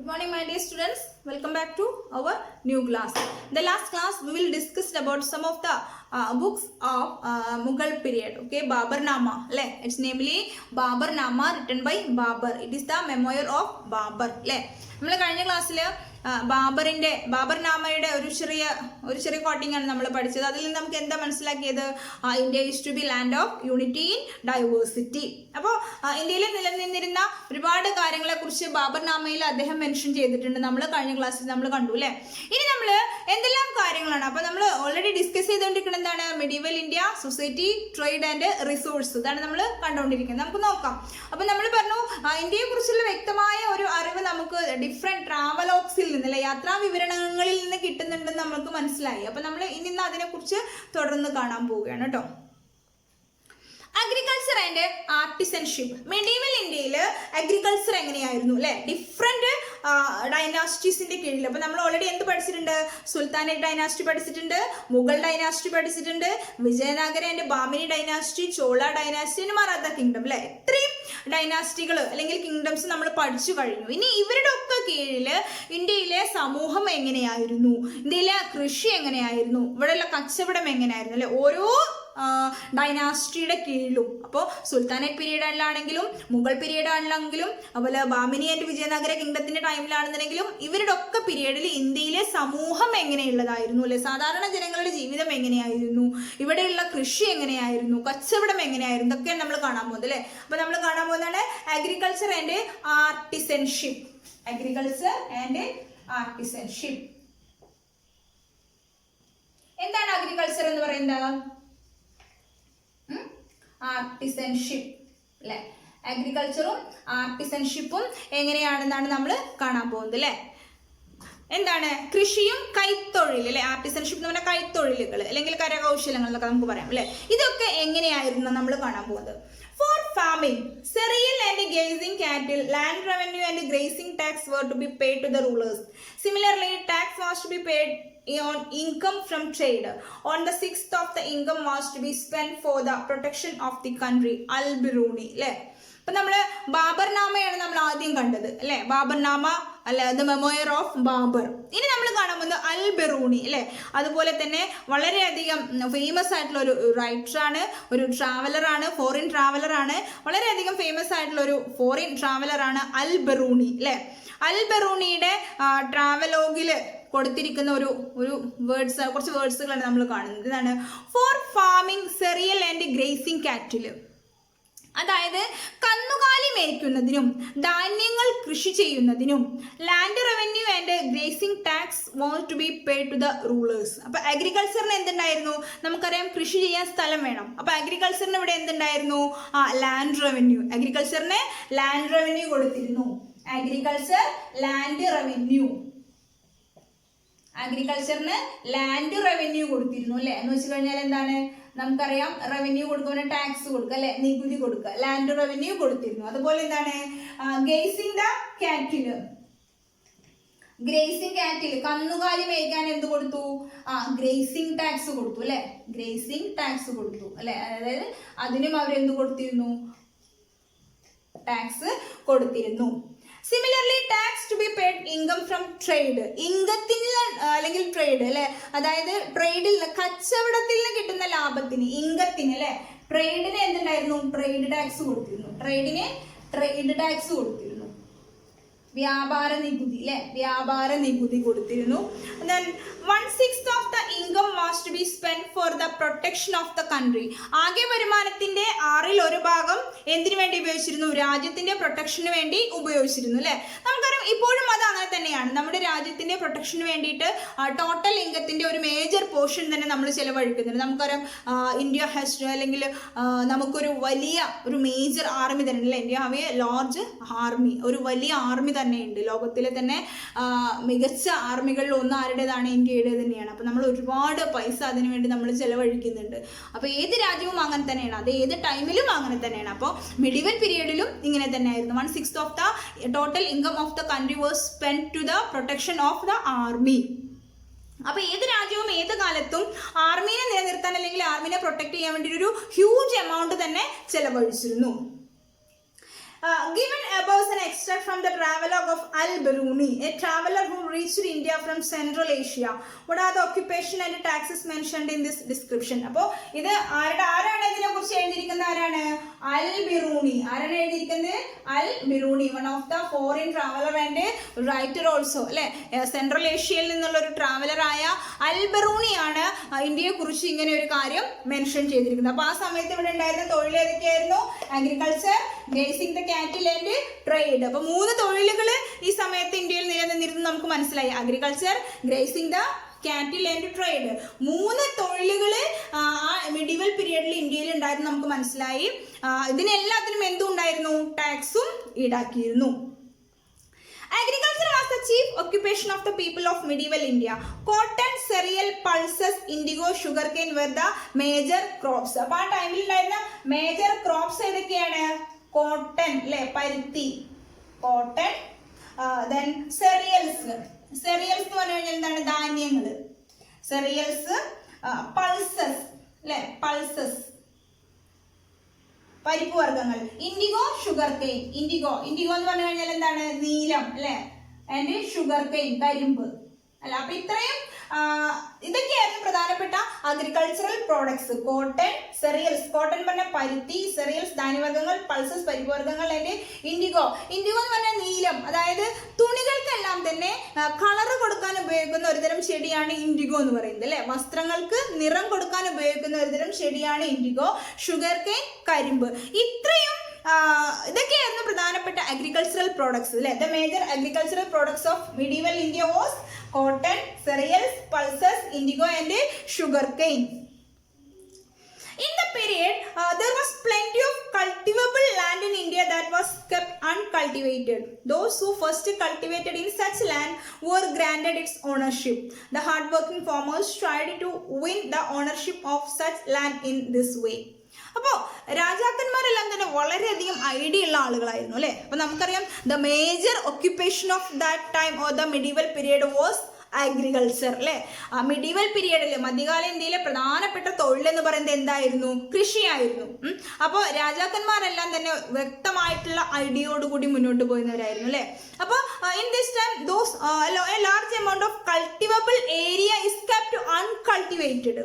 Good morning, my dear students. Welcome back to our new class. In the last class, we will discuss about some of the books of Mughal period. Okay, Babarnama. It's namely Babarnama written by Babar. It is the memoir of Babar. നമ്മൾ കഴിഞ്ഞ ക്ലാസ്സിൽ ബാബർനാമയുടെ ഒരു ചെറിയ coating ആണ് നമ്മൾ പഠിച്ചത്. അതിൽ നിന്ന് നമുക്ക് എന്താ മനസ്സിലാക്കിയത്? India is to be land of unity in diversity. അപ്പോൾ ഇന്ത്യയിൽ നിലനിന്നിരുന്ന ഒരുപാട് കാര്യങ്ങളെ കുറിച്ച് ബാബർനാമയിൽ അദ്ദേഹം മെൻഷൻ ചെയ്തിട്ടുണ്ട്. നമ്മൾ കഴിഞ്ഞ ക്ലാസ്സിൽ നമ്മൾ കണ്ടു അല്ലേ. ഇനി നമ്മൾ എന്തെല്ലാം കാര്യങ്ങളാണ് അപ്പോൾ നമ്മൾ ഓൾറെഡി ഡിസ്കസ് ചെയ്തുകൊണ്ടിരിക്കുന്നത് എന്താണ്? Medieval India, society, trade and resource. ഇതാണ് നമ്മൾ കണ്ടുകൊണ്ടിരിക്കുന്നത്. നമുക്ക് നോക്കാം. അപ്പോൾ നമ്മൾ പറഞ്ഞു ഇന്ത്യയെ കുറിച്ചുള്ള വ്യക്തമായ ഒരു അറിവ് നമുക്ക് ഡിഫറെന്റ് ട്രാവലോഗ്സിൽ നിന്ന് അല്ലെ, യാത്രാ വിവരണങ്ങളിൽ നിന്ന് കിട്ടുന്നുണ്ടെന്ന് നമുക്ക് മനസ്സിലായി. അപ്പൊ നമ്മൾ ഇനി അതിനെക്കുറിച്ച് തുടർന്ന് കാണാൻ പോവുകയാണ് കേട്ടോ. Agriculture and artisanship. മെഡീവൽ ഇന്ത്യയിൽ അഗ്രികൾച്ചർ എങ്ങനെയായിരുന്നു അല്ലെ? ഡിഫറെന്റ് ഡൈനാസ്റ്റീസിന്റെ കീഴിൽ. അപ്പൊ നമ്മൾ ഓൾറെഡി എന്ത് പഠിച്ചിട്ടുണ്ട്? സുൽത്താനേറ്റ് ഡൈനാസ്റ്റി പഠിച്ചിട്ടുണ്ട്, മുഗൾ ഡൈനാസ്റ്റി പഠിച്ചിട്ടുണ്ട്, Vijayanagara and Bahmani dynasty, Chola dynasty, Maratha kingdom അല്ലെ. ഇത്രയും ഡൈനാസ്റ്റികൾ അല്ലെങ്കിൽ കിങ്ഡംസ് നമ്മൾ പഠിച്ചു കഴിഞ്ഞു. ഇനി ഇവരുടെ ഒക്കെ കീഴിൽ ഇന്ത്യയിലെ സമൂഹം എങ്ങനെയായിരുന്നു, ഇന്ത്യയിലെ കൃഷി എങ്ങനെയായിരുന്നു, ഇവിടെയുള്ള കച്ചവടം എങ്ങനെയായിരുന്നു അല്ലെ, ഓരോ ഡൈനാസ്റ്റിയുടെ കീഴിലും. അപ്പോൾ സുൽത്താനേറ്റ് പീരീഡിലാണെങ്കിലും മുഗൾ പീരീഡിലാണെങ്കിലും അതുപോലെ ബാമിനി ആൻഡ് വിജയനഗര കിങ്ഡത്തിന്റെ ടൈമിലാണെന്നുണ്ടെങ്കിലും ഇവരുടെ ഒക്കെ പീരീഡിൽ ഇന്ത്യയിലെ സമൂഹം എങ്ങനെയുള്ളതായിരുന്നു അല്ലെ, സാധാരണ ജനങ്ങളുടെ ജീവിതം എങ്ങനെയായിരുന്നു, ഇവിടെയുള്ള കൃഷി എങ്ങനെയായിരുന്നു, കച്ചവടം എങ്ങനെയായിരുന്നു, ഇതൊക്കെ നമ്മൾ കാണാൻ പോകുന്നത് അല്ലെ. അപ്പൊ നമ്മൾ കാണാൻ പോകുന്നതാണ് agriculture and artisanship. Agriculture and artisanship. എന്താണ് അഗ്രികൾച്ചർ എന്ന് പറയുന്നത്? ആർട്ടിസൻഷിപ്പ് അല്ലെ. അഗ്രികൾച്ചറും ആർട്ടിസൻഷിപ്പും എങ്ങനെയാണെന്നാണ് നമ്മൾ കാണാൻ പോകുന്നത് അല്ലെ. എന്താണ്? കൃഷിയും കൈത്തൊഴിൽ അല്ലെ. ആർട്ടിസൻഷിപ്പ് എന്ന് പറഞ്ഞാൽ കൈത്തൊഴിലുകൾ അല്ലെങ്കിൽ കരകൗശലങ്ങൾ എന്നൊക്കെ നമുക്ക് പറയാം അല്ലെ. ഇതൊക്കെ എങ്ങനെയായിരുന്നു നമ്മൾ കാണാൻ പോകുന്നത്. For farming, cereal and grazing cattle, land revenue and grazing tax were to be paid to the rulers. Similarly, tax was to be paid on income from trade. On the 6th of the income was to be spent for the protection of the country. Al-Biruni അല്ലേ. അപ്പൊ നമ്മള് ബാബർനാമയാണ് നമ്മൾ ആദ്യം കണ്ടത് അല്ലെ. ബാബർനാമ അല്ലെ, the memoir of Babur. ഇനി നമ്മൾ കാണാൻ പോകുന്നത് അൽ ബിറൂണി അല്ലെ. അതുപോലെ തന്നെ വളരെയധികം ഫേമസ് ആയിട്ടുള്ള ഒരു റൈറ്ററാണ്, ഒരു ട്രാവലറാണ്, ഫോറിൻ ട്രാവലറാണ്. വളരെയധികം ഫേമസ് ആയിട്ടുള്ള ഒരു ഫോറിൻ ട്രാവലറാണ് അൽ ബിറൂണി അല്ലെ. അൽ ബിറൂണിയുടെ ട്രാവലോഗില് കൊടുത്തിരിക്കുന്ന ഒരു വേർഡ്സ്, കുറച്ച് വേർഡ്സുകളാണ് നമ്മൾ കാണുന്നത്. ഇതാണ് for farming cereal and grazing cattle. അതായത് കന്നുകാലി മേയ്ക്കുന്നതിനും ധാന്യങ്ങൾ കൃഷി ചെയ്യുന്നതിനും land revenue and grazing tax was to be paid to the rulers. അപ്പൊ അഗ്രികൾച്ചറിന് എന്തുണ്ടായിരുന്നു? നമുക്കറിയാം കൃഷി ചെയ്യാൻ സ്ഥലം വേണം. അപ്പൊ അഗ്രികൾച്ചറിന് ഇവിടെ എന്തുണ്ടായിരുന്നു? Land revenue. അഗ്രികൾച്ചറിന് ലാൻഡ് റവന്യൂ കൊടുത്തിരുന്നു. Agriculture land revenue. അഗ്രികൾച്ചറിന് ലാൻഡ് റവന്യൂ കൊടുത്തിരുന്നു അല്ലെ. എന്ന് വെച്ച് കഴിഞ്ഞാൽ എന്താണ്? നമുക്കറിയാം റവന്യൂ കൊടുക്കുമ്പോൾ ടാക്സ് കൊടുക്കുക അല്ലെ, നികുതി കൊടുക്കുക. ലാൻഡ് റവന്യൂ കൊടുത്തിരുന്നു. അതുപോലെ എന്താണ്? Grazing the കാറ്റില്. ഗ്രേസിംഗ് കാറ്റിൽ കന്നുകാലി മേയ്ക്കാൻ എന്ത് കൊടുത്തു? ഗ്രേസിംഗ് ടാക്സ് കൊടുത്തു അല്ലെ. ഗ്രേസിംഗ് ടാക്സ് കൊടുത്തു അല്ലെ. അതായത് അതിനും അവരെന്ത് കൊടുത്തിരുന്നു? ടാക്സ് കൊടുത്തിരുന്നു. Similarly tax to be paid income from trade. ഇൻകത്തിന് അല്ലെങ്കിൽ ട്രേഡ് അല്ലെ, അതായത് ട്രേഡിൽ കച്ചവടത്തിൽ നിന്ന് കിട്ടുന്ന ലാഭത്തിന്, ഇൻകത്തിന് അല്ലെ, ട്രേഡിന് എന്തുണ്ടായിരുന്നു? ട്രേഡ് ടാക്സ് കൊടുത്തിരുന്നു. ട്രേഡിന് ട്രേഡ് ടാക്സ് കൊടുത്തിരുന്നു. വ്യാപാര നികുതി അല്ലെ, വ്യാപാര നികുതി കൊടുത്തിരുന്നു. Then 1/6 of the income was to be spent for the protection of the country. ആകെ വരുമാനത്തിന്റെ 1/6 എന്തിനു വേണ്ടി ഉപയോഗിച്ചിരുന്നു? രാജ്യത്തിന്റെ പ്രൊട്ടക്ഷന് വേണ്ടി ഉപയോഗിച്ചിരുന്നു അല്ലെ. നമുക്കറിയാം ഇപ്പോഴും അത് അങ്ങനെ തന്നെയാണ്. നമ്മുടെ രാജ്യത്തിന്റെ പ്രൊട്ടക്ഷന് വേണ്ടിയിട്ട് ടോട്ടൽ ഇൻകത്തിന്റെ ഒരു മേജർ പോർഷൻ തന്നെ നമ്മൾ ചെലവഴിക്കുന്നുണ്ട്. നമുക്കറിയാം ഇന്ത്യ ഹാസ് അല്ലെങ്കിൽ നമുക്കൊരു വലിയ ഒരു മേജർ ആർമി തന്നെ അല്ലെ. India have A large army. ഒരു വലിയ ആർമി തന്നെയുണ്ട്. ലോകത്തിലെ തന്നെ മികച്ച ആർമികളിൽ ഒന്ന് ആരുടേതാണ്? ഇന്ത്യയുടെ തന്നെയാണ്. അപ്പൊ നമ്മൾ ഒരുപാട് പൈസ അതിനു വേണ്ടി നമ്മൾ ചെലവഴിക്കുന്നുണ്ട്. അപ്പൊ ഏത് രാജ്യവും അങ്ങനെ തന്നെയാണ്, അത് ഏത് ടൈമിലും അങ്ങനെ തന്നെയാണ്. അപ്പോൾ മെഡിവൽ പീരീഡിലും ഇങ്ങനെ തന്നെയായിരുന്നു. 1/6 of the total income of the country was spend to the protection of the army. അപ്പൊ ഏത് രാജ്യവും ഏത് കാലത്തും ആർമീനെ നിലനിർത്താൻ അല്ലെങ്കിൽ ആർമീനെ പ്രൊട്ടക്ട് ചെയ്യാൻ വേണ്ടി ഒരു ഹ്യൂജ് എമൗണ്ട് തന്നെ ചെലവഴിച്ചിരുന്നു. Given above is an extract from the travelogue of Al-Biruni, a traveler who reached India from Central Asia. What are the occupation and taxes mentioned in this description? അപ്പോൾ ഇത് ആരാണ് ഇതിനെ കുറിച്ച് എഴുതിയിരിക്കുന്നത്? ആരാണ്? Al-Biruni. ആരാണ് എഴുതിയിരിക്കുന്നത്? Al-Biruni, one of the foreign traveler and writer also, അല്ലെ? സെൻട്രൽ ഏഷ്യയിൽ നിന്നുള്ള ഒരു ട്രാവലർ ആയ അൽ-ബിറൂണി ആണ് ഇന്ത്യയെ കുറിച്ച് ഇങ്ങനെ ഒരു കാര്യം മെൻഷൻ ചെയ്തിരിക്കുന്നത്. അപ്പൊ ആ സമയത്ത് ഇവിടെ ഉണ്ടായിരുന്ന തൊഴിൽ ഏതൊക്കെയായിരുന്നു? Agriculture, grazing the cattle and trade. അപ്പൊ 3 തൊഴിലുകൾ ഈ സമയത്ത് ഇന്ത്യയിൽ നിലനിന്നിരുന്നു നമുക്ക് മനസ്സിലായി. Agriculture, grazing the cattle and trade, 3 തൊഴിലുകൾ ആ മിഡീവൽ പീരിയഡിൽ ഇന്ത്യയിൽ ഉണ്ടായിരുന്നു നമുക്ക് മനസ്സിലായി. ഇതിനെല്ലാത്തിനും എന്തുണ്ടായിരുന്നു? ടാക്സും ഈടാക്കിയിരുന്നു. Agriculture was the chief occupation of the people of medieval India. Cotton, cereal, pulses, indigo, sugarcane were the major crops. അപ്പോൾ ആ ടൈമിൽ ഉണ്ടായിരുന്ന മേജർ ക്രോപ്സ് ഏതൊക്കെയാണ്? കോട്ടൺ, അല്ലെ? പരുത്തി, കോട്ടൺ. Then cereals. സെറിയൽസ് എന്ന് പറഞ്ഞു കഴിഞ്ഞാൽ എന്താണ്? ധാന്യങ്ങൾ. സെറിയൽസ്. പൾസസ്, അല്ലെ? പൾസസ്, പരിപ്പ് വർഗ്ഗങ്ങൾ. IndiGo, sugar cane. ഇൻഡിഗോ എന്ന് പറഞ്ഞു കഴിഞ്ഞാൽ എന്താണ്? നീലം, അല്ലെ? ആൻഡ് ഷുഗർ കെയിൻ, കരിമ്പ്, അല്ല? അപ്പൊ ഇത്രയും ഇതൊക്കെയായിരുന്നു പ്രധാനപ്പെട്ട agricultural products. Cotton, cereals, cotton പറഞ്ഞ പരുത്തി, സെറിയൽസ് ധാന്യവർഗ്ഗങ്ങൾ, പൾസസ് പരിപ്പ് വർഗ്ഗങ്ങൾ, ആൻഡ് ഇൻഡിഗോ എന്ന് പറഞ്ഞാൽ നീലം. അതായത് തുണികൾക്കെല്ലാം തന്നെ കളർ കൊടുക്കാൻ ഉപയോഗിക്കുന്ന ഒരുതരം ചെടിയാണ് ഇൻഡിഗോ എന്ന് പറയുന്നത്, അല്ലെ? വസ്ത്രങ്ങൾക്ക് നിറം കൊടുക്കാൻ ഉപയോഗിക്കുന്ന ഒരുതരം ചെടിയാണ് ഇൻഡിഗോ. ഷുഗർ കെയിൻ, കരിമ്പ്. ഇത്രയും ഇതൊക്കെയായിരുന്നു പ്രധാനപ്പെട്ട അഗ്രികൾച്ചറൽ പ്രോഡക്ട്സ്, അല്ലെ? The major agricultural products of medieval India was cotton, cereals, pulses, indigo and sugarcane. In the period, there was plenty of cultivable land in India that was kept uncultivated. Those who first cultivated in such land were granted its ownership. The hardworking farmers tried to win the ownership of such land in this way. അപ്പോൾ രാജാക്കന്മാരെല്ലാം തന്നെ വളരെയധികം idea ഉള്ള ആളുകളായിരുന്നു, അല്ലെ? അപ്പൊ നമുക്കറിയാം the major occupation of that time or the medieval period was agriculture, അല്ലെ? ആ മിഡീവൽ പീരിയഡിൽ മധ്യകാല ഇന്ത്യയിലെ പ്രധാനപ്പെട്ട തൊഴിൽ എന്ന് പറയുന്നത് എന്തായിരുന്നു? കൃഷിയായിരുന്നു. അപ്പോൾ രാജാക്കന്മാരെല്ലാം തന്നെ വ്യക്തമായിട്ടുള്ള ഐഡിയയോടുകൂടി മുന്നോട്ട് പോയിരുന്നവരായിരുന്നു, അല്ലെ? അപ്പോൾ in this time those a large amount of cultivable area is kept uncultivated.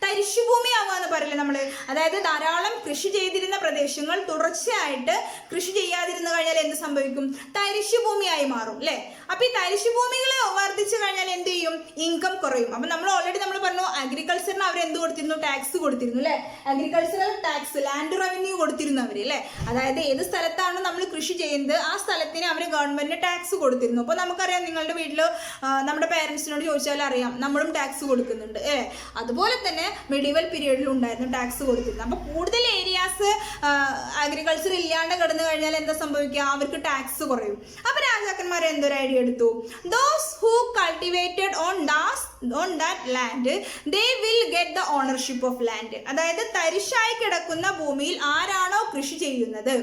തരിശുഭൂമി ആവാന്ന് പറയില്ലേ നമ്മള്? അതായത് ധാരാളം കൃഷി ചെയ്തിരുന്ന പ്രദേശങ്ങൾ തുടർച്ചയായിട്ട് കൃഷി ചെയ്യാതിരുന്നു കഴിഞ്ഞാൽ എന്ത് സംഭവിക്കും? തരിശുഭൂമിയായി മാറും, അല്ലെ? അപ്പൊ ഈ തരിശുഭൂമികൾ വർദ്ധിച്ചു കഴിഞ്ഞാൽ എന്ത് ചെയ്യും? ഇൻകം കുറയും. അപ്പൊ നമ്മൾ ഓൾറെഡി നമ്മൾ പറഞ്ഞു അഗ്രികൾച്ചറിന് അവർ എന്ത് കൊടുത്തിരുന്നു? ടാക്സ് കൊടുത്തിരുന്നു, അല്ലെ? അഗ്രികൾച്ചറൽ ടാക്സ്, ലാൻഡ് റവന്യൂ കൊടുത്തിരുന്നു അവര്, അല്ലെ? അതായത് ഏത് സ്ഥലത്താണ് നമ്മൾ കൃഷി ചെയ്യുന്നത് ആ സ്ഥലത്തിന് അവർ ഗവൺമെന്റിന് ടാക്സ് കൊടുത്തിരുന്നു. അപ്പൊ നമുക്കറിയാം, നിങ്ങളുടെ വീട്ടില് നമ്മുടെ പേരൻസിനോട് ചോദിച്ചാൽ അറിയാം, നമ്മളും ടാക്സ് കൊടുക്കുന്നുണ്ട്, അല്ലെ? അതുപോലെ തന്നെ മിഡീവൽ പീരിയഡിൽ ഉണ്ടായിരുന്നു ടാക്സ് കൊടുത്തിരുന്നത്. അപ്പൊ കൂടുതൽ ഏരിയാസ് അഗ്രികൾച്ചർ ഇല്ലാണ്ട് കിടന്നു കഴിഞ്ഞാൽ എന്താ സംഭവിക്കുക? അവർക്ക് ടാക്സ് കുറയും. അപ്പൊ രാജാക്കന്മാർ എന്തൊരു ഐഡിയ എടുത്തു? Those who cultivated on that land they will get the ownership of land. അതായത് തരിശായി കിടക്കുന്ന ഭൂമിയിൽ ആരാണോ കൃഷി ചെയ്യുന്നത്,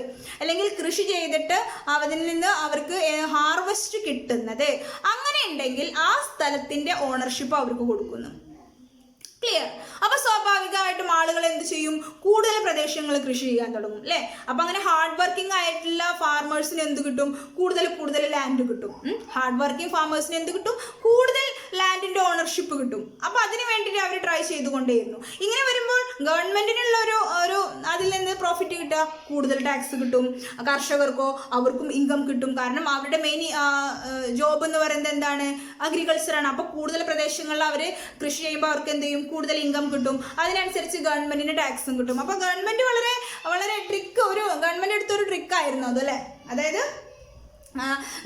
അല്ലെങ്കിൽ കൃഷി ചെയ്തിട്ട് അതിൽ നിന്ന് അവർക്ക് ഹാർവെസ്റ്റ് കിട്ടുന്നത്, അങ്ങനെ ഉണ്ടെങ്കിൽ ആ സ്ഥലത്തിന്റെ ഓണർഷിപ്പ് അവർക്ക് കൊടുക്കുന്നു. ക്ലിയർ? അപ്പൊ സ്വാഭാവികമായിട്ടും ആളുകൾ എന്ത് ചെയ്യും? കൂടുതൽ പ്രദേശങ്ങൾ കൃഷി ചെയ്യാൻ തുടങ്ങും, അല്ലെ? അപ്പൊ അങ്ങനെ ഹാർഡ് വർക്കിംഗ് ആയിട്ടുള്ള ഫാർമേഴ്സിന് എന്ത് കിട്ടും? കൂടുതൽ ലാൻഡ് കിട്ടും. ഹാർഡ് വർക്കിംഗ് ഫാർമേഴ്സിന് എന്ത് കിട്ടും? കൂടുതൽ ലാൻഡിന്റെ ഓണർഷിപ്പ് കിട്ടും. അപ്പൊ അതിന് വേണ്ടിയിട്ട് അവർ ട്രൈ ചെയ്തുകൊണ്ടേയിരുന്നു. ഇങ്ങനെ വരുമ്പോൾ ഗവൺമെന്റിനുള്ള ഒരു അതിൽ നിന്ന് പ്രോഫിറ്റ് കിട്ടുക, കൂടുതൽ ടാക്സ് കിട്ടും. കർഷകർക്കോ അവർക്കും ഇൻകം കിട്ടും. കാരണം അവരുടെ മെയിൻ ജോബ് എന്ന് പറയുന്നത് എന്താണ്? അഗ്രികൾച്ചർ ആണ്. അപ്പൊ കൂടുതൽ പ്രദേശങ്ങളിൽ അവർ കൃഷി ചെയ്യുമ്പോൾ അവർക്ക് എന്ത് ചെയ്യും? കൂടുതൽ ഇൻകം കിട്ടും. അതിനനുസരിച്ച് ഗവൺമെന്റിന് ടാക്സും കിട്ടും. അപ്പൊ ഗവൺമെന്റ് വളരെ ഗവൺമെന്റ് എടുത്തൊരു ട്രിക്ക് ആയിരുന്നു അത്, അല്ലെ? അതായത്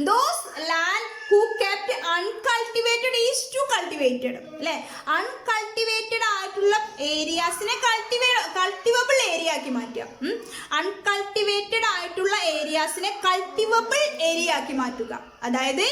those land who kept uncultivated is to cultivated, അല്ലെ? അൺകൾട്ടിവേറ്റഡ് ആയിട്ടുള്ള ഏരിയാസിനെ കൾട്ടിവബിൾ ഏരിയ ആക്കി മാറ്റുക. അൺകൾട്ടിവേറ്റഡ് ആയിട്ടുള്ള ഏരിയാസിനെ കൾട്ടിവബിൾ ഏരിയ ആക്കി മാറ്റുക. അതായത്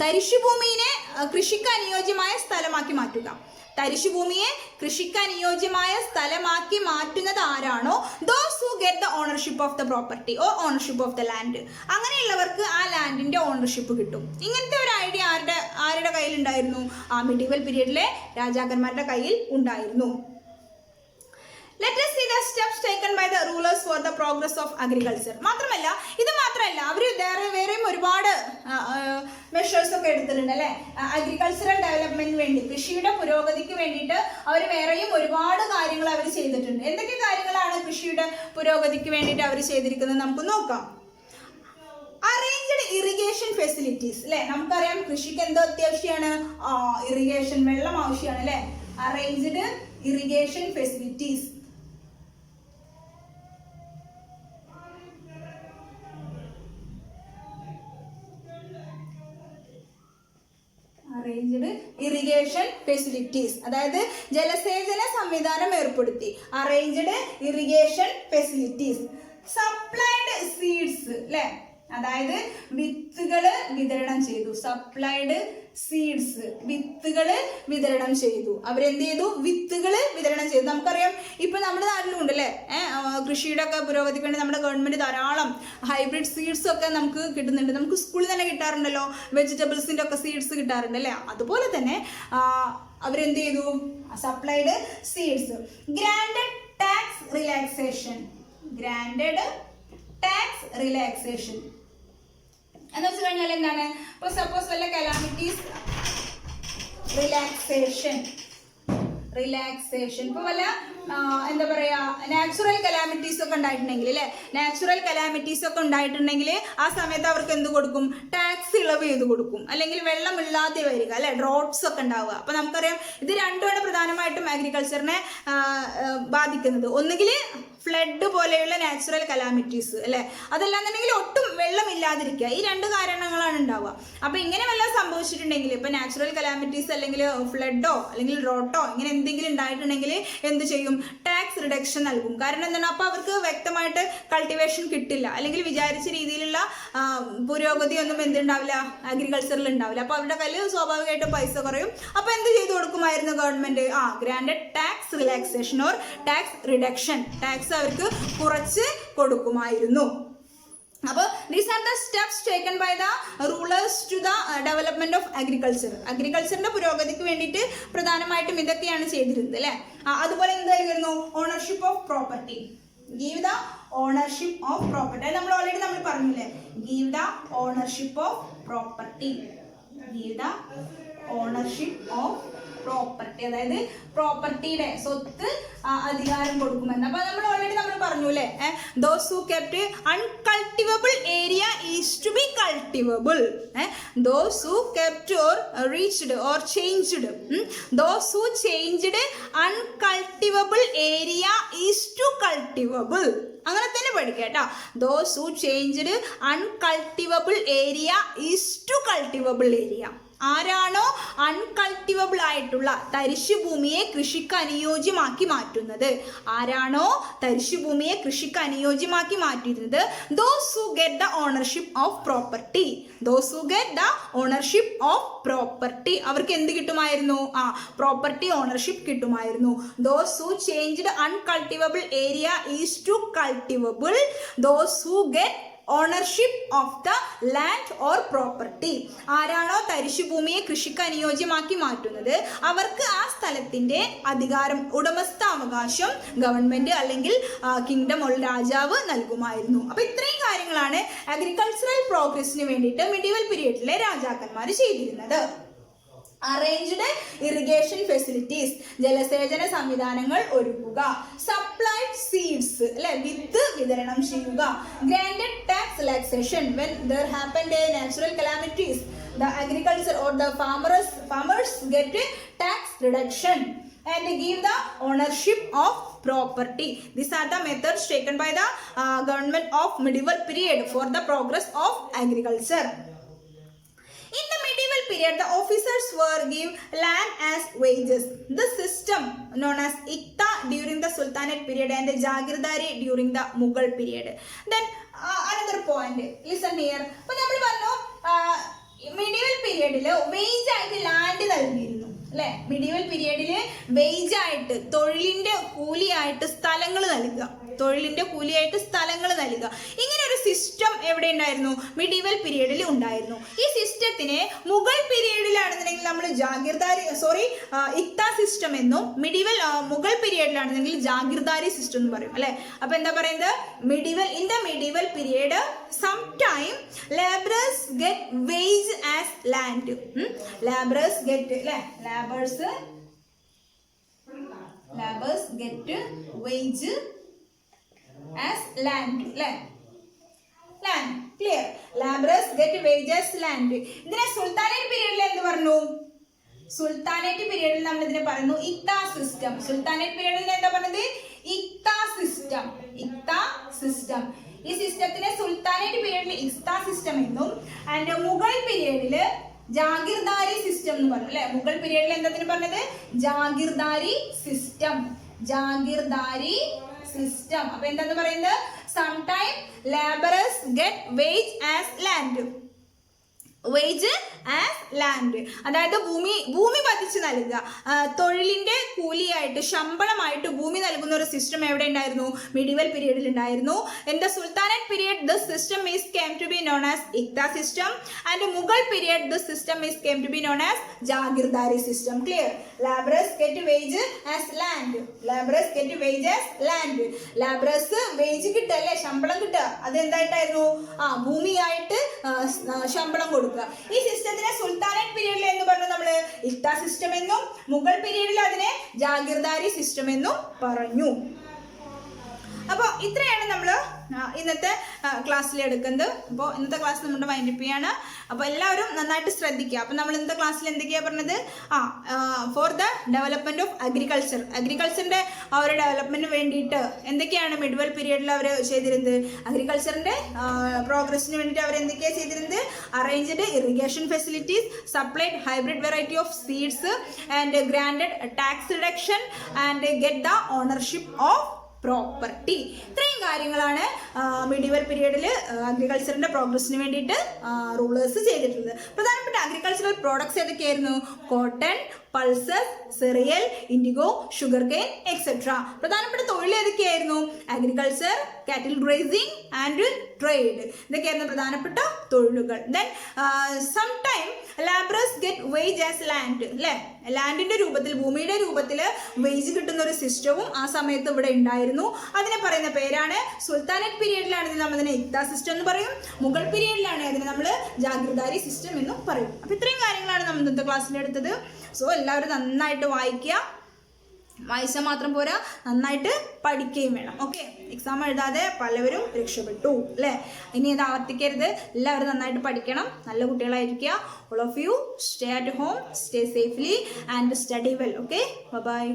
തരിശുഭൂമിയെ കൃഷിക്ക് അനുയോജ്യമായ സ്ഥലമാക്കി മാറ്റുക. തരിശുഭൂമിയെ കൃഷിക്ക് അനുയോജ്യമായ സ്ഥലമാക്കി മാറ്റുന്നത് ആരാണോ those who get the ownership of the property or ownership of the land, അങ്ങനെയുള്ളവർക്ക് ആ ലാൻഡിന്റെ ഓണർഷിപ്പ് കിട്ടും. ഇങ്ങനത്തെ ഒരു ഐഡിയ ആരുടെ കയ്യിൽ ഉണ്ടായിരുന്നു? ആ മിഡീവൽ പീരീഡിലെ രാജാക്കന്മാരുടെ കയ്യിൽ ഉണ്ടായിരുന്നു. Let us see the steps taken by the rulers for the progress of agriculture. മാത്രമല്ല ഇത് മാത്രമല്ല അവർ വേറെയും ഒരുപാട് മെഷേഴ്സ് ഒക്കെ എടുത്തിട്ടുണ്ട് അല്ലെ. അഗ്രികൾച്ചറൽ ഡെവലപ്മെന്റിന് വേണ്ടി, കൃഷിയുടെ പുരോഗതിക്ക് വേണ്ടിയിട്ട് അവർ വേറെയും ഒരുപാട് കാര്യങ്ങൾ അവർ ചെയ്തിട്ടുണ്ട്. എന്തൊക്കെ കാര്യങ്ങളാണ് കൃഷിയുടെ പുരോഗതിക്ക് വേണ്ടിയിട്ട് അവർ ചെയ്തിരിക്കുന്നത് നമുക്ക് നോക്കാം. അറേഞ്ച്ഡ് ഇറിഗേഷൻ ഫെസിലിറ്റീസ് അല്ലെ. നമുക്കറിയാം കൃഷിക്ക് എന്തോ അത്യാവശ്യമാണ്, ഇറിഗേഷൻ, വെള്ളം ആവശ്യമാണ് അല്ലെ. Arranged irrigation facilities. Arranged irrigation facilities, അതായത് ജലസേചന സംവിധാനം ഏർപ്പെടുത്തി. Arranged irrigation facilities. Supplied seeds അല്ലെ, അതായത് വിത്തുകള് വിതരണം ചെയ്തു. സപ്ലൈഡ് സീഡ്സ്, വിത്തുകള് വിതരണം ചെയ്തു. അവരെന്ത് ചെയ്തു? വിത്തുകള് വിതരണം ചെയ്തു. നമുക്കറിയാം ഇപ്പൊ നമ്മുടെ നാട്ടിലും ഉണ്ടല്ലേ, കൃഷിയുടെ ഒക്കെ പുരോഗതിക്ക് വേണ്ടി നമ്മുടെ ഗവൺമെന്റ് ധാരാളം ഹൈബ്രിഡ് സീഡ്സ് ഒക്കെ നമുക്ക് കിട്ടുന്നുണ്ട്. നമുക്ക് സ്കൂളിൽ തന്നെ കിട്ടാറുണ്ടല്ലോ, വെജിറ്റബിൾസിന്റെ ഒക്കെ സീഡ്സ് കിട്ടാറുണ്ട് അല്ലേ. അതുപോലെ തന്നെ അവരെന്ത് ചെയ്തു? Supplied seeds. Granted tax relaxation. Granted tax relaxation എന്ന് വെച്ച് കഴിഞ്ഞാൽ എന്താണ്? ഇപ്പൊ സപ്പോസ് വല്ല കലാമിറ്റീസ്, റിലാക്സേഷൻ ഇപ്പൊ വല്ല എന്താ പറയാ നാച്ചുറൽ കലാമിറ്റീസ് ഒക്കെ ഉണ്ടായിട്ടുണ്ടെങ്കിൽ അല്ലെ, നാച്ചുറൽ കലാമിറ്റീസ് ഒക്കെ ഉണ്ടായിട്ടുണ്ടെങ്കിൽ ആ സമയത്ത് അവർക്ക് എന്ത് കൊടുക്കും? ടാക്സ് ഇളവ് ചെയ്ത് കൊടുക്കും. അല്ലെങ്കിൽ വെള്ളമില്ലാതെ വരിക അല്ലെ, ഡ്രോട്ട്സ് ഒക്കെ ഉണ്ടാവുക. അപ്പൊ നമുക്കറിയാം ഇത് രണ്ടുമാണ് പ്രധാനമായിട്ടും അഗ്രികൾച്ചറിനെ ബാധിക്കുന്നത്. ഒന്നുകിൽ ഫ്ലഡ് പോലെയുള്ള നാച്ചുറൽ കലാമിറ്റീസ് അല്ലെ, അതല്ലാന്നുണ്ടെങ്കിൽ ഒട്ടും വെള്ളമില്ലാതിരിക്കുക. ഈ രണ്ട് കാരണങ്ങളാണ് ഉണ്ടാവുക. അപ്പൊ ഇങ്ങനെ വല്ല സംഭവിച്ചിട്ടുണ്ടെങ്കിൽ, ഇപ്പൊ നാച്ചുറൽ കലാമിറ്റീസ് അല്ലെങ്കിൽ ഫ്ലഡോ അല്ലെങ്കിൽ ഡ്രോട്ടോ ഇങ്ങനെ എന്തെങ്കിലും ഉണ്ടായിട്ടുണ്ടെങ്കിൽ എന്ത് ചെയ്യും? ടാക്സ് റിഡക്ഷൻ നൽകും. കാരണം എന്താണ്? അപ്പൊ അവർക്ക് വ്യക്തമായിട്ട് കൾട്ടിവേഷൻ കിട്ടില്ല, അല്ലെങ്കിൽ വിചാരിച്ച രീതിയിലുള്ള പുരോഗതി ഒന്നും എന്തുണ്ടാവില്ല, അഗ്രികൾച്ചറിൽ ഉണ്ടാവില്ല. അപ്പൊ അവരുടെ കയ്യിൽ സ്വാഭാവികമായിട്ടും പൈസ കുറയും. അപ്പൊ എന്ത് ചെയ്തു കൊടുക്കുമായിരുന്നു government? Granted tax relaxation or tax reduction, tax അവർക്ക് കുറച്ച് കൊടുക്കുമായിരുന്നു. അപ്പോൾ these are the steps taken by the rulers to the development of agriculture. അഗ്രികൾച്ചറിന്റെ പുരോഗതിക്ക് വേണ്ടിയിട്ട് പ്രധാനമായിട്ടും ഇതൊക്കെയാണ് ചെയ്തിരുന്നത് അല്ലെ. അതുപോലെ എന്തായിരുന്നു? Ownership of property. Give the ownership of property. നമ്മൾ ഓൾറെഡി നമ്മൾ പറഞ്ഞില്ലേ, give the ownership of property. Give the ownership of property, അതായത് പ്രോപ്പർട്ടിയുടെ സ്വത്ത് അധികാരം കൊടുക്കുമെന്ന്. അപ്പൊ നമ്മൾ ഓൾറെഡി നമ്മൾ പറഞ്ഞു അല്ലെ, those who kept uncultivable area is to be cultivable. Those who kept or reached or changed, those who changed uncultivable area is to cultivable. അങ്ങനെ തന്നെ പഠിക്കുക കേട്ടോ. Those who changed uncultivable area is to cultivable area. ആരാണോ uncultivable ആയിട്ടുള്ള തരിശുഭൂമിയെ കൃഷിക്ക് അനുയോജ്യമാക്കി മാറ്റുന്നത്, ആരാണോ തരിശുഭൂമിയെ കൃഷിക്ക് അനുയോജ്യമാക്കി മാറ്റുന്നത്, those who get the ownership of property. Those who get the ownership of property, അവർക്ക് എന്ത് കിട്ടുമായിരുന്നു? പ്രോപ്പർട്ടി ഓണർഷിപ്പ് കിട്ടുമായിരുന്നു. Those who changed uncultivable area is to cultivable. Those who get ownership of the land or property. ആരാണോ തരിശുഭൂമിയെ കൃഷിക്ക് അനുയോജ്യമാക്കി മാറ്റുന്നത് അവർക്ക് ആ സ്ഥലത്തിന്റെ അധികാരം, ഉടമസ്ഥാവകാശം ഗവൺമെന്റ് അല്ലെങ്കിൽ കിങ്ഡം ഉള്ള രാജാവ് നൽകുമായിരുന്നു. അപ്പൊ ഇത്രയും കാര്യങ്ങളാണ് അഗ്രികൾച്ചറൽ പ്രോഗ്രസിന് വേണ്ടിയിട്ട് മിഡീവൽ പീരിയഡിലെ രാജാക്കന്മാർ ചെയ്തിരുന്നത്. അറേഞ്ച്ഡ് ഇറിഗേഷൻ ഫെസിലിറ്റീസ്, ജലസേചന സംവിധാനങ്ങൾ ഒരുക്കുക. സപ്ലൈഡ് സീഡ്സ് അല്ലെ, വിത്ത് വിതരണം ചെയ്യുക. Granted tax relaxation when there happened a natural calamities, the agriculture or the farmers get tax reduction and give the ownership of property. These are the methods taken by the government of medieval period for the progress of agriculture. In the medieval period, the officers were given land as wages. The system known as Iqta during the Sultanate period and the Jagirdari during the Mughal period. Then another point, listen here. അപ്പോൾ നമ്മൾ പറഞ്ഞു medieval periodil wage ആയിട്ട് land നൽകിയിരുന്നു അല്ലേ. medieval periodil wage ആയിട്ട്, തൊഴിലിന്റെ കൂലിയായിട്ട് സ്ഥലങ്ങൾ നൽകുക. തൊഴിലിന്റെ കൂലിയായിട്ട് സ്ഥലങ്ങൾ നൽകുക. ഇങ്ങനെ ഒരു സിസ്റ്റം എവിടെ ഉണ്ടായിരുന്നു? മിഡീവൽ പീരീഡിൽ ഉണ്ടായിരുന്നു. ഈ സിസ്റ്റത്തിനെ മുഗൾ പീരീഡിലാണെന്നുണ്ടെങ്കിൽ നമ്മൾ ഇക്ത സിസ്റ്റം എന്നും മുഗൾ പീരീഡിലാണെന്നെങ്കിൽ ജാഗിർദാരി സിസ്റ്റം എന്ന് പറയും അല്ലെ. അപ്പൊ എന്താ പറയുന്നത്? In the medieval period sometime laborers get wage as land. laborers get wage as land. land clear. laborers get wage as land. ഇതിനെ സുൽത്താനേറ്റ് പീരീഡിൽ എന്ത് പറഞ്ഞു? സുൽത്താനേറ്റ് പീരീഡിൽ നമ്മൾ ഇതിനെ പറയുന്നു ഇക്ത സിസ്റ്റം. സുൽത്താനേറ്റ് പീരീഡിൽ എന്താ പറഞ്ഞത്? ഇക്ത സിസ്റ്റം. ഈ സിസ്റ്റത്തിനെ സുൽത്താനേറ്റ് പീരീഡിൽ ഇക്ത സിസ്റ്റം എന്നും ആൻഡ് മുഗൾ പീരീഡിൽ ജാഗിർദാരി സിസ്റ്റം എന്ന് പറഞ്ഞു അല്ലെ. മുഗൾ പീരീഡിൽ എന്താ പറഞ്ഞത്? ജാഗിർദാരി സിസ്റ്റം. അപ്പൊ എന്താന്ന് പറയുന്നത്? Sometime laborers get wage as land. അതായത് ഭൂമി പതിച്ച് നൽകുക, തൊഴിലിന്റെ കൂലിയായിട്ട് ശമ്പളമായിട്ട് ഭൂമി നൽകുന്ന ഒരു സിസ്റ്റം എവിടെ ഉണ്ടായിരുന്നു? മിഡീവൽ പീരീഡിൽ ഉണ്ടായിരുന്നു. In the sultanate period this system is came to be known as iqta system and Mughal period this system is came to be known as jagirdari system. Clear? laborers get wage as land. laborers wage കിട്ടല്ലേ, ശമ്പളം കിട്ടുക. അതെന്തായിട്ടായിരുന്നു? ഭൂമിയായിട്ട് ശമ്പളം കൊടുക്കുക. ഈ സിസ്റ്റത്തിനെ sultanate പീരീഡിൽ എന്ന് പറഞ്ഞു നമ്മള് ഇക്ത സിസ്റ്റം എന്നും മുഗൾ പീരീഡിൽ അതിനെ ജാഗിർദാരി സിസ്റ്റം എന്നും പറഞ്ഞു. അപ്പോൾ ഇത്രയാണ് നമ്മൾ ഇന്നത്തെ ക്ലാസ്സിൽ എടുക്കുന്നത്. അപ്പോൾ ഇന്നത്തെ ക്ലാസ് നമ്മുടെ വൈൻഡപ്പ് ചെയ്യാണ്. അപ്പോൾ എല്ലാവരും നന്നായിട്ട് ശ്രദ്ധിക്കുക. അപ്പോൾ നമ്മൾ ഇന്നത്തെ ക്ലാസ്സിൽ എന്തൊക്കെയാണ് പറഞ്ഞത്? ഫോർ ദ ഡെവലപ്മെന്റ് ഓഫ് അഗ്രികൾച്ചറിന്റെ ആ ഒരു ഡെവലപ്മെന്റിന് വേണ്ടിയിട്ട് എന്തൊക്കെയാണ് മിഡ്വൽ പീരീഡിൽ അവർ ചെയ്തിരുന്നത്? അഗ്രികൾച്ചറിന്റെ പ്രോഗ്രസിന് വേണ്ടിയിട്ട് അവർ എന്തൊക്കെയാണ് ചെയ്തിരുന്നത്? Arranged irrigation facilities, supplied hybrid variety of seeds and granted tax reduction and get the ownership of property. ഇത്രയും കാര്യങ്ങളാണ് മിഡീവൽ പീരീഡിൽ അഗ്രികൾച്ചറിന്റെ പ്രോഗ്രസിന് വേണ്ടിയിട്ട് റൂളേഴ്സ് ചെയ്തിട്ടുള്ളത്. പ്രധാനപ്പെട്ട അഗ്രികൾച്ചറൽ പ്രോഡക്ട്സ് ഏതൊക്കെയായിരുന്നു? Cotton, pulses, cereal, indigo, sugar cane etcetera. പ്രധാനപ്പെട്ട തൊഴിൽ ഏതൊക്കെയായിരുന്നു? Agriculture, cattle raising and trade. ഇതൊക്കെയായിരുന്നു പ്രധാനപ്പെട്ട തൊഴിലുകൾ. Then sometime labourers get wage as land. അല്ലെ, ലാൻഡിന്റെ രൂപത്തിൽ, ഭൂമിയുടെ രൂപത്തിൽ വേജ് കിട്ടുന്ന ഒരു സിസ്റ്റവും ആ സമയത്ത് ഇവിടെ ഉണ്ടായിരുന്നു. അതിനെ പറയുന്ന പേരാണ് സുൽത്താനേറ്റ് പീരീഡിലാണെങ്കിൽ നമ്മൾ അതിനെ ഇക്ത സിസ്റ്റം എന്ന് പറയും. മുഗൾ പീരീഡിലാണ് അതിനെ നമ്മൾ ജാഗിർദാരി സിസ്റ്റം എന്നും പറയും. അപ്പൊ ഇത്രയും കാര്യങ്ങളാണ് നമ്മൾ ഇന്നത്തെ ക്ലാസ്സിൽ എടുത്തത്. സോ എല്ലാവരും നന്നായിട്ട് വായിക്കുക. വായിച്ചാൽ മാത്രം പോരാ, നന്നായിട്ട് പഠിക്കുകയും വേണം. ഓക്കെ, എക്സാം എഴുതാതെ പലവരും രക്ഷപ്പെട്ടു അല്ലേ. ഇനി ഇത് ആവർത്തിക്കരുത്. എല്ലാവരും നന്നായിട്ട് പഠിക്കണം, നല്ല കുട്ടികളായിരിക്കുക. All of you stay at home, stay safely and study well. Okay, by.